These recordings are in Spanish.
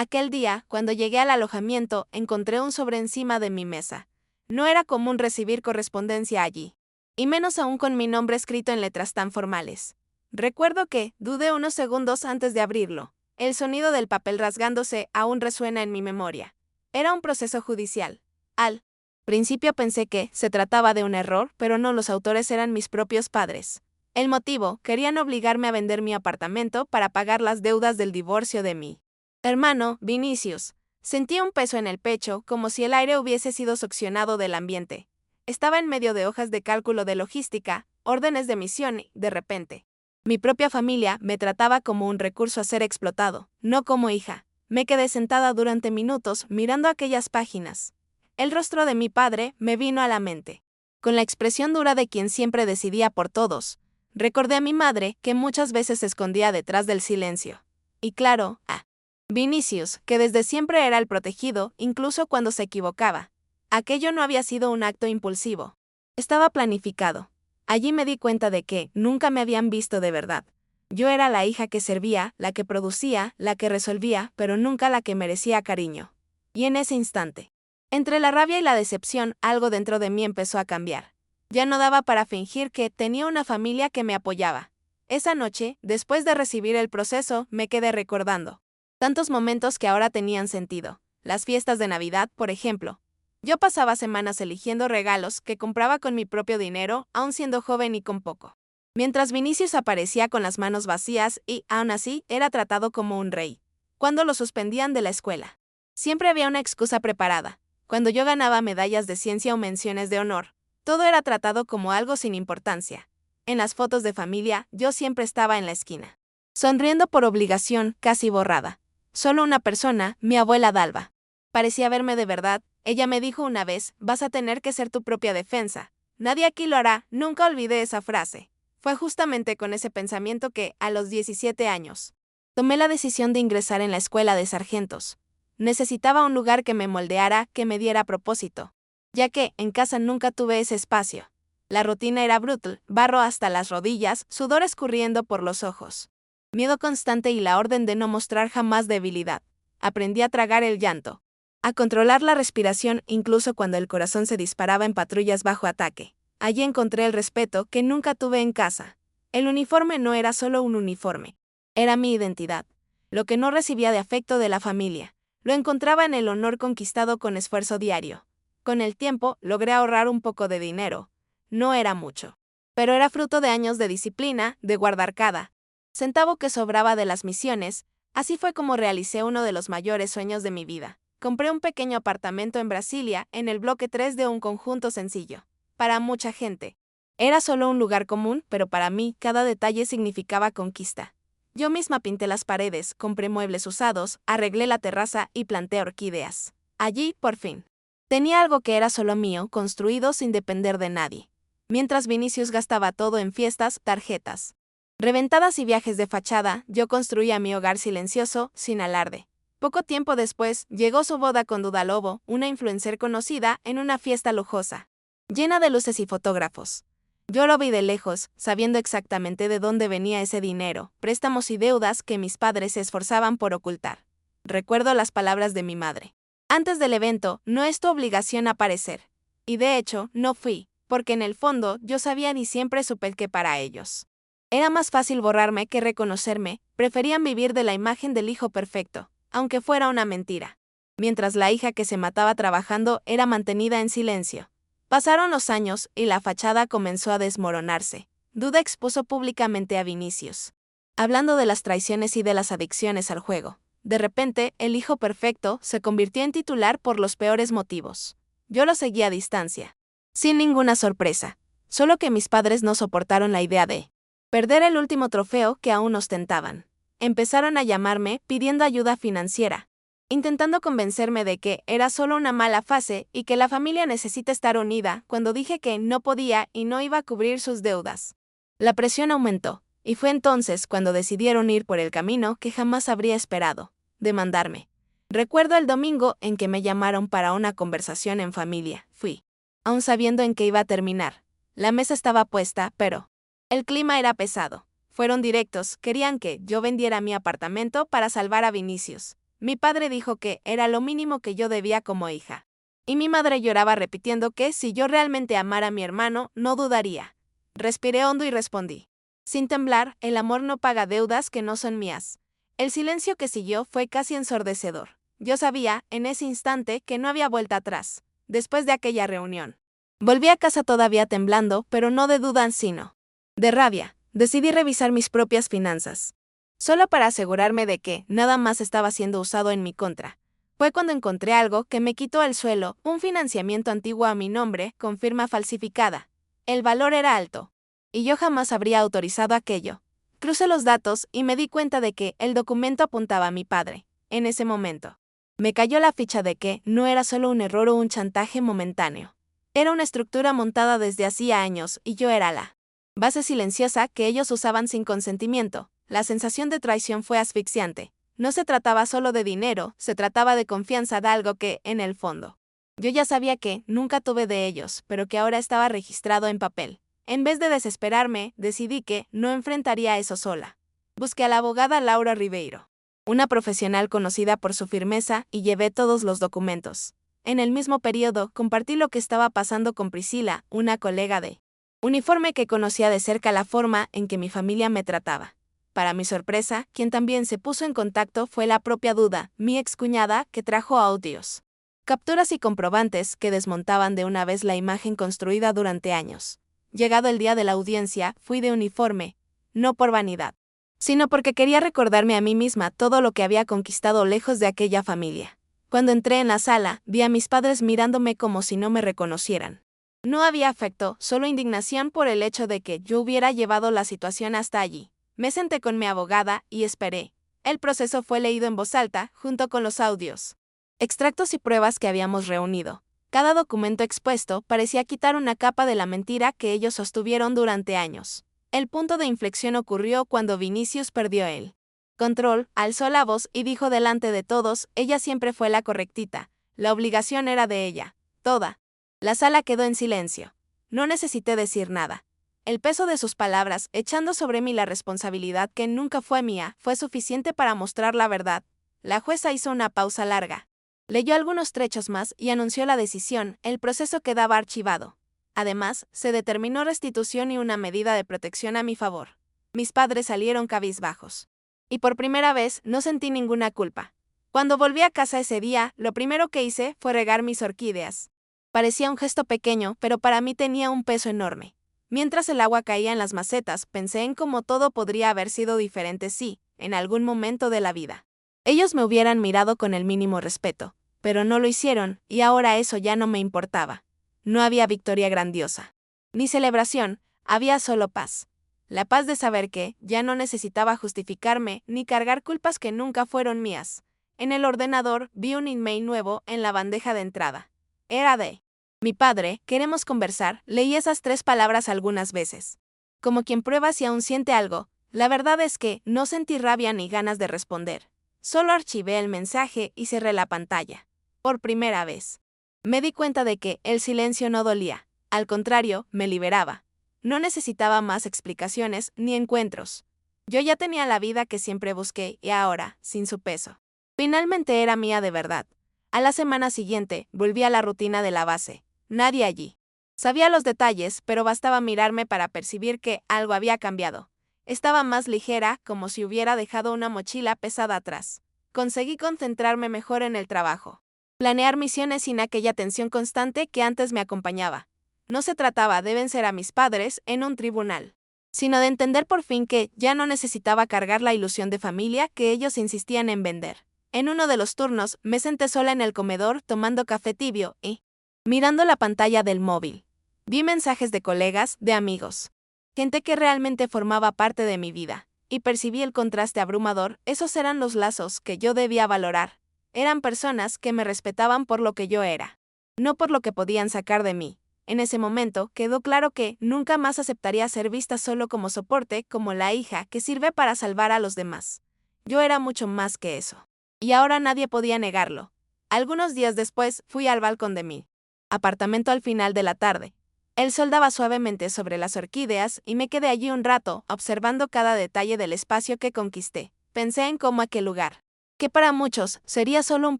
Aquel día, cuando llegué al alojamiento, encontré un sobre encima de mi mesa. No era común recibir correspondencia allí, y menos aún con mi nombre escrito en letras tan formales. Recuerdo que dudé unos segundos antes de abrirlo. El sonido del papel rasgándose aún resuena en mi memoria. Era un proceso judicial. Al principio pensé que se trataba de un error, pero no, los autores eran mis propios padres. El motivo: querían obligarme a vender mi apartamento para pagar las deudas del divorcio de mi hermano, Vinicius. Sentí un peso en el pecho, como si el aire hubiese sido succionado del ambiente. Estaba en medio de hojas de cálculo de logística, órdenes de emisión y, de repente, mi propia familia me trataba como un recurso a ser explotado, no como hija. Me quedé sentada durante minutos mirando aquellas páginas. El rostro de mi padre me vino a la mente, con la expresión dura de quien siempre decidía por todos. Recordé a mi madre, que muchas veces se escondía detrás del silencio. Y claro, a Vinicius, que desde siempre era el protegido, incluso cuando se equivocaba. Aquello no había sido un acto impulsivo. Estaba planificado. Allí me di cuenta de que nunca me habían visto de verdad. Yo era la hija que servía, la que producía, la que resolvía, pero nunca la que merecía cariño. Y en ese instante, entre la rabia y la decepción, algo dentro de mí empezó a cambiar. Ya no daba para fingir que tenía una familia que me apoyaba. Esa noche, después de recibir el proceso, me quedé recordando tantos momentos que ahora tenían sentido. Las fiestas de Navidad, por ejemplo. Yo pasaba semanas eligiendo regalos que compraba con mi propio dinero, aun siendo joven y con poco. Mientras Vinicius aparecía con las manos vacías y, aún así, era tratado como un rey. Cuando lo suspendían de la escuela, siempre había una excusa preparada. Cuando yo ganaba medallas de ciencia o menciones de honor, todo era tratado como algo sin importancia. En las fotos de familia, yo siempre estaba en la esquina, sonriendo por obligación, casi borrada. Solo una persona, mi abuela Dalva, parecía verme de verdad. Ella me dijo una vez: vas a tener que ser tu propia defensa. Nadie aquí lo hará. Nunca olvidé esa frase. Fue justamente con ese pensamiento que, a los 17 años, tomé la decisión de ingresar en la escuela de sargentos. Necesitaba un lugar que me moldeara, que me diera propósito, ya que en casa nunca tuve ese espacio. La rutina era brutal: barro hasta las rodillas, sudor escurriendo por los ojos, miedo constante y la orden de no mostrar jamás debilidad. Aprendí a tragar el llanto, a controlar la respiración incluso cuando el corazón se disparaba en patrullas bajo ataque. Allí encontré el respeto que nunca tuve en casa. El uniforme no era solo un uniforme, era mi identidad. Lo que no recibía de afecto de la familia, lo encontraba en el honor conquistado con esfuerzo diario. Con el tiempo, logré ahorrar un poco de dinero. No era mucho, pero era fruto de años de disciplina, de guardar cada centavo que sobraba de las misiones. Así fue como realicé uno de los mayores sueños de mi vida. Compré un pequeño apartamento en Brasilia, en el bloque 3 de un conjunto sencillo. Para mucha gente, era solo un lugar común, pero para mí, cada detalle significaba conquista. Yo misma pinté las paredes, compré muebles usados, arreglé la terraza y planté orquídeas. Allí, por fin, tenía algo que era solo mío, construido sin depender de nadie. Mientras Vinicius gastaba todo en fiestas, tarjetas reventadas y viajes de fachada, yo construía mi hogar silencioso, sin alarde. Poco tiempo después, llegó su boda con Duda Lobo, una influencer conocida, en una fiesta lujosa, llena de luces y fotógrafos. Yo lo vi de lejos, sabiendo exactamente de dónde venía ese dinero, préstamos y deudas que mis padres se esforzaban por ocultar. Recuerdo las palabras de mi madre: antes del evento, no es tu obligación aparecer. Y de hecho, no fui, porque en el fondo yo sabía y siempre supe que para ellos era más fácil borrarme que reconocerme. Preferían vivir de la imagen del hijo perfecto, aunque fuera una mentira. Mientras la hija que se mataba trabajando era mantenida en silencio. Pasaron los años y la fachada comenzó a desmoronarse. Duda expuso públicamente a Vinicius, hablando de las traiciones y de las adicciones al juego. De repente, el hijo perfecto se convirtió en titular por los peores motivos. Yo lo seguí a distancia, sin ninguna sorpresa, solo que mis padres no soportaron la idea de perder el último trofeo que aún ostentaban. Empezaron a llamarme pidiendo ayuda financiera, intentando convencerme de que era solo una mala fase y que la familia necesita estar unida. Cuando dije que no podía y no iba a cubrir sus deudas, la presión aumentó, y fue entonces cuando decidieron ir por el camino que jamás habría esperado: demandarme. Recuerdo el domingo en que me llamaron para una conversación en familia. Fui, aún sabiendo en qué iba a terminar. La mesa estaba puesta, pero el clima era pesado. Fueron directos: querían que yo vendiera mi apartamento para salvar a Vinicius. Mi padre dijo que era lo mínimo que yo debía como hija. Y mi madre lloraba repitiendo que si yo realmente amara a mi hermano, no dudaría. Respiré hondo y respondí. Sin temblar, el amor no paga deudas que no son mías. El silencio que siguió fue casi ensordecedor. Yo sabía, en ese instante, que no había vuelta atrás, después de aquella reunión. Volví a casa todavía temblando, pero no de duda sino de rabia. Decidí revisar mis propias finanzas, solo para asegurarme de que nada más estaba siendo usado en mi contra. Fue cuando encontré algo que me quitó el suelo, un financiamiento antiguo a mi nombre, con firma falsificada. El valor era alto, y yo jamás habría autorizado aquello. Crucé los datos y me di cuenta de que el documento apuntaba a mi padre. En ese momento, me cayó la ficha de que no era solo un error o un chantaje momentáneo. Era una estructura montada desde hacía años y yo era la base silenciosa que ellos usaban sin consentimiento. La sensación de traición fue asfixiante. No se trataba solo de dinero, se trataba de confianza de algo que, en el fondo, yo ya sabía que nunca tuve de ellos, pero que ahora estaba registrado en papel. En vez de desesperarme, decidí que no enfrentaría eso sola. Busqué a la abogada Laura Ribeiro, una profesional conocida por su firmeza, y llevé todos los documentos. En el mismo periodo, compartí lo que estaba pasando con Priscila, una colega de uniforme que conocía de cerca la forma en que mi familia me trataba. Para mi sorpresa, quien también se puso en contacto fue la propia Duda, mi excuñada, que trajo audios, capturas y comprobantes que desmontaban de una vez la imagen construida durante años. Llegado el día de la audiencia, fui de uniforme, no por vanidad, sino porque quería recordarme a mí misma todo lo que había conquistado lejos de aquella familia. Cuando entré en la sala, vi a mis padres mirándome como si no me reconocieran. No había afecto, solo indignación por el hecho de que yo hubiera llevado la situación hasta allí. Me senté con mi abogada y esperé. El proceso fue leído en voz alta, junto con los audios, extractos y pruebas que habíamos reunido. Cada documento expuesto parecía quitar una capa de la mentira que ellos sostuvieron durante años. El punto de inflexión ocurrió cuando Vinicius perdió el control, alzó la voz y dijo delante de todos, ella siempre fue la correctita, la obligación era de ella, toda. La sala quedó en silencio. No necesité decir nada. El peso de sus palabras, echando sobre mí la responsabilidad que nunca fue mía, fue suficiente para mostrar la verdad. La jueza hizo una pausa larga. Leyó algunos trechos más y anunció la decisión, el proceso quedaba archivado. Además, se determinó restitución y una medida de protección a mi favor. Mis padres salieron cabizbajos. Y por primera vez no sentí ninguna culpa. Cuando volví a casa ese día, lo primero que hice fue regar mis orquídeas. Parecía un gesto pequeño, pero para mí tenía un peso enorme. Mientras el agua caía en las macetas, pensé en cómo todo podría haber sido diferente si, en algún momento de la vida, ellos me hubieran mirado con el mínimo respeto. Pero no lo hicieron, y ahora eso ya no me importaba. No había victoria grandiosa, ni celebración, había solo paz. La paz de saber que ya no necesitaba justificarme ni cargar culpas que nunca fueron mías. En el ordenador vi un email nuevo en la bandeja de entrada. Era de mi padre, queremos conversar. Leí esas 3 palabras algunas veces. Como quien prueba si aún siente algo, la verdad es que no sentí rabia ni ganas de responder. Solo archivé el mensaje y cerré la pantalla. Por primera vez, me di cuenta de que el silencio no dolía. Al contrario, me liberaba. No necesitaba más explicaciones ni encuentros. Yo ya tenía la vida que siempre busqué y ahora, sin su peso, finalmente era mía de verdad. A la semana siguiente, volví a la rutina de la base. Nadie allí. Sabía los detalles, pero bastaba mirarme para percibir que algo había cambiado. Estaba más ligera, como si hubiera dejado una mochila pesada atrás. Conseguí concentrarme mejor en el trabajo. Planear misiones sin aquella tensión constante que antes me acompañaba. No se trataba de vencer a mis padres en un tribunal, sino de entender por fin que ya no necesitaba cargar la ilusión de familia que ellos insistían en vender. En uno de los turnos, me senté sola en el comedor tomando café tibio y mirando la pantalla del móvil. Vi mensajes de colegas, de amigos, gente que realmente formaba parte de mi vida, y percibí el contraste abrumador. Esos eran los lazos que yo debía valorar. Eran personas que me respetaban por lo que yo era, no por lo que podían sacar de mí. En ese momento quedó claro que nunca más aceptaría ser vista solo como soporte, como la hija que sirve para salvar a los demás. Yo era mucho más que eso. Y ahora nadie podía negarlo. Algunos días después fui al balcón de mi apartamento al final de la tarde. El sol daba suavemente sobre las orquídeas y me quedé allí un rato, observando cada detalle del espacio que conquisté. Pensé en cómo aquel lugar que para muchos sería solo un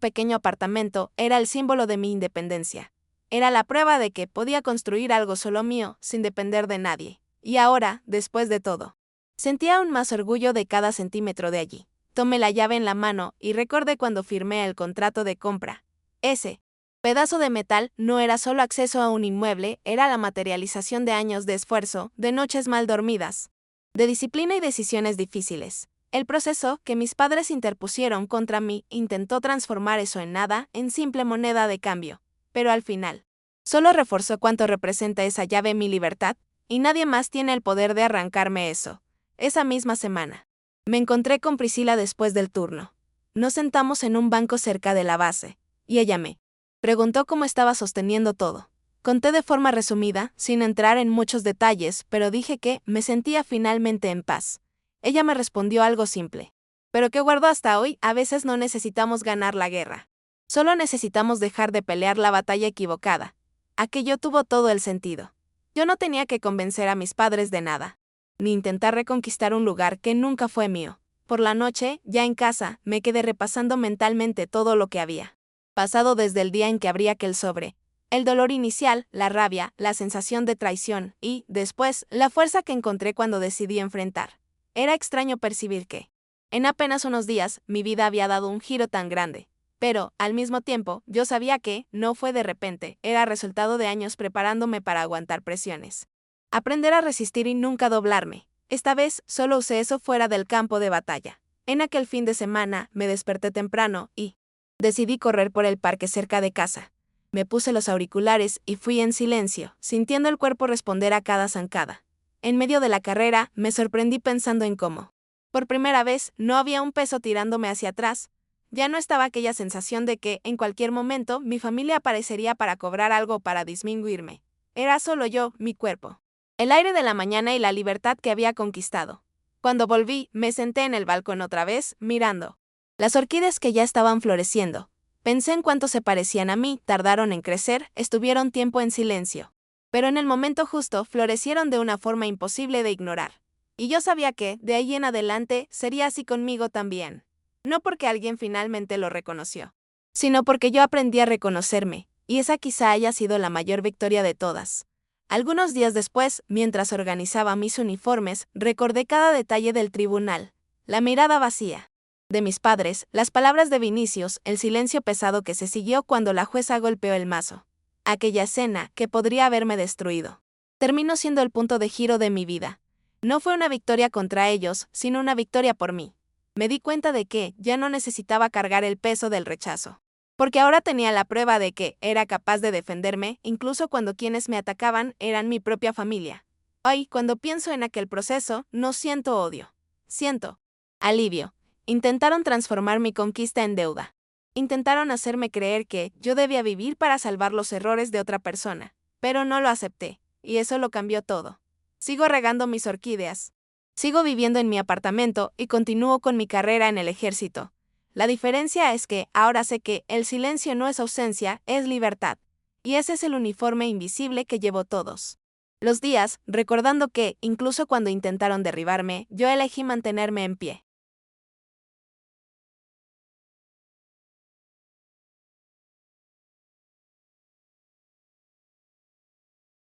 pequeño apartamento, era el símbolo de mi independencia. Era la prueba de que podía construir algo solo mío, sin depender de nadie. Y ahora, después de todo, sentía aún más orgullo de cada centímetro de allí. Tomé la llave en la mano y recordé cuando firmé el contrato de compra. Ese pedazo de metal no era solo acceso a un inmueble, era la materialización de años de esfuerzo, de noches mal dormidas, de disciplina y decisiones difíciles. El proceso que mis padres interpusieron contra mí intentó transformar eso en nada, en simple moneda de cambio. Pero al final, solo reforzó cuánto representa esa llave mi libertad, y nadie más tiene el poder de arrancarme eso. Esa misma semana, me encontré con Priscila después del turno. Nos sentamos en un banco cerca de la base, y ella me preguntó cómo estaba sosteniendo todo. Conté de forma resumida, sin entrar en muchos detalles, pero dije que me sentía finalmente en paz. Ella me respondió algo simple. Pero que guardo hasta hoy, a veces no necesitamos ganar la guerra. Solo necesitamos dejar de pelear la batalla equivocada. Aquello tuvo todo el sentido. Yo no tenía que convencer a mis padres de nada, ni intentar reconquistar un lugar que nunca fue mío. Por la noche, ya en casa, me quedé repasando mentalmente todo lo que había pasado desde el día en que abrí aquel sobre. El dolor inicial, la rabia, la sensación de traición y, después, la fuerza que encontré cuando decidí enfrentar. Era extraño percibir que, en apenas unos días, mi vida había dado un giro tan grande. Pero, al mismo tiempo, yo sabía que, no fue de repente, era resultado de años preparándome para aguantar presiones. Aprender a resistir y nunca doblarme. Esta vez, solo usé eso fuera del campo de batalla. En aquel fin de semana, me desperté temprano y decidí correr por el parque cerca de casa. Me puse los auriculares y fui en silencio, sintiendo el cuerpo responder a cada zancada. En medio de la carrera, me sorprendí pensando en cómo, por primera vez, no había un peso tirándome hacia atrás. Ya no estaba aquella sensación de que, en cualquier momento, mi familia aparecería para cobrar algo para disminuirme. Era solo yo, mi cuerpo, el aire de la mañana y la libertad que había conquistado. Cuando volví, me senté en el balcón otra vez, mirando las orquídeas que ya estaban floreciendo. Pensé en cuánto se parecían a mí, tardaron en crecer, estuvieron tiempo en silencio. Pero en el momento justo, florecieron de una forma imposible de ignorar. Y yo sabía que, de ahí en adelante, sería así conmigo también. No porque alguien finalmente lo reconoció, sino porque yo aprendí a reconocerme, y esa quizá haya sido la mayor victoria de todas. Algunos días después, mientras organizaba mis uniformes, recordé cada detalle del tribunal. La mirada vacía de mis padres, las palabras de Vinicius, el silencio pesado que se siguió cuando la jueza golpeó el mazo. Aquella escena que podría haberme destruido. Terminó siendo el punto de giro de mi vida. No fue una victoria contra ellos, sino una victoria por mí. Me di cuenta de que ya no necesitaba cargar el peso del rechazo. Porque ahora tenía la prueba de que era capaz de defenderme, incluso cuando quienes me atacaban eran mi propia familia. Hoy, cuando pienso en aquel proceso, no siento odio. Siento alivio. Intentaron transformar mi conquista en deuda. Intentaron hacerme creer que yo debía vivir para salvar los errores de otra persona. Pero no lo acepté, y eso lo cambió todo. Sigo regando mis orquídeas. Sigo viviendo en mi apartamento y continúo con mi carrera en el ejército. La diferencia es que ahora sé que el silencio no es ausencia, es libertad. Y ese es el uniforme invisible que llevo todos los días, recordando que, incluso cuando intentaron derribarme, yo elegí mantenerme en pie.